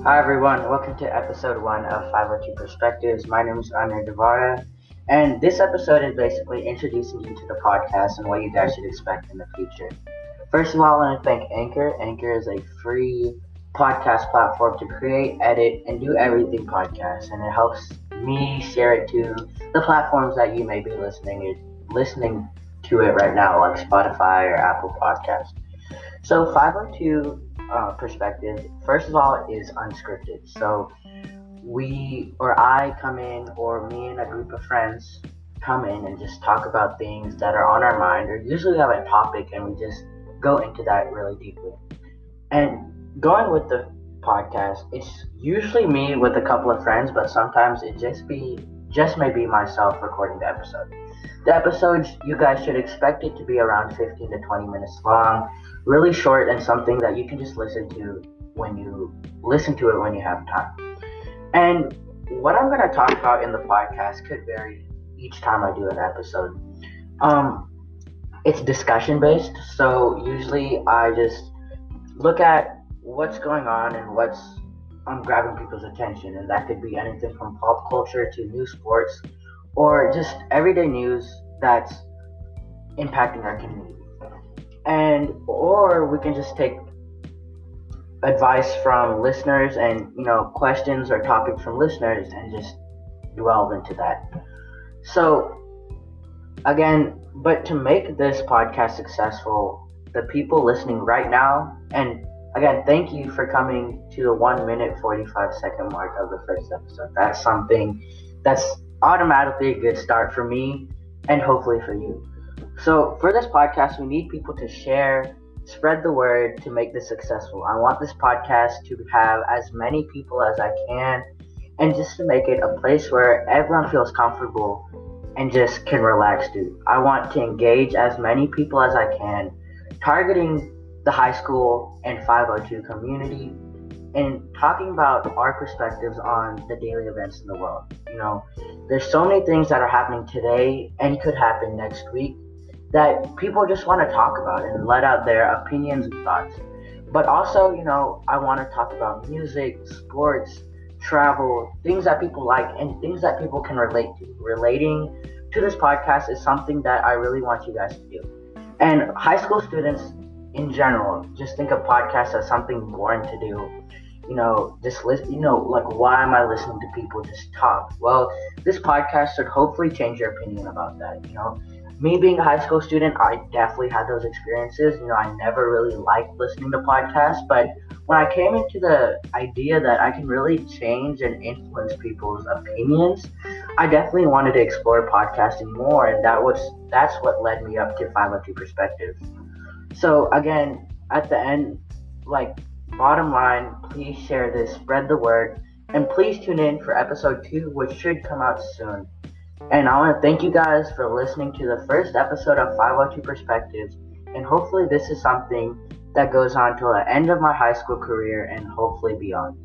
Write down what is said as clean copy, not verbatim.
Hi everyone, welcome to episode 1 of 502 Perspectives. My name is Anya Devara, and this episode is basically introducing you to the podcast and what you guys should expect in the future. First of all, I want to thank Anchor. Anchor is a free podcast platform to create, edit, and do everything podcast, and it helps me share it to the platforms that you may be listening to it right now, like Spotify or Apple Podcast. So 502 perspective, first of all, is unscripted. So we or I come in, or me and a group of friends come in and just talk about things that are on our mind, or usually have a topic and we just go into that really deeply. And going with the podcast, it's usually me with a couple of friends, but sometimes it just may be myself recording the episode. The episodes, you guys should expect it to be around 15 to 20 minutes long, really short, and something that you can just listen to when you have time. And what I'm going to talk about in the podcast could vary each time I do an episode. It's discussion based, so usually I just look at what's going on and what's grabbing people's attention, and that could be anything from pop culture to new sports or just everyday news that's impacting our community. And or we can just take advice from listeners and questions or topics from listeners and just delve into that. So again, but to make this podcast successful, the people listening right now, and again, thank you for coming to the 1 minute 45-second mark of the first episode. That's something that's automatically a good start for me and hopefully for you. So for this podcast, we need people to share, spread the word to make this successful. I want this podcast to have as many people as I can, and just to make it a place where everyone feels comfortable and just can relax, dude. I want to engage as many people as I can, targeting the high school and 502 community, and talking about our perspectives on the daily events in the world. There's so many things that are happening today and could happen next week that people just want to talk about and let out their opinions and thoughts. But also, I want to talk about music, sports, travel, things that people like and things that people can relate to. Relating to this podcast is something that I really want you guys to do. And high school students in general, just think of podcasts as something boring to do. Just listen, like, why am I listening to people just talk? Well, this podcast should hopefully change your opinion about that. Me being a high school student, I definitely had those experiences. I never really liked listening to podcasts, but when I came into the idea that I can really change and influence people's opinions, I definitely wanted to explore podcasting more, and that's what led me up to 502 Perspectives. So again, at the end, bottom line, please share this, spread the word, and please tune in for episode 2, which should come out soon. And I want to thank you guys for listening to the first episode of 502 Perspectives, and hopefully this is something that goes on till the end of my high school career and hopefully beyond.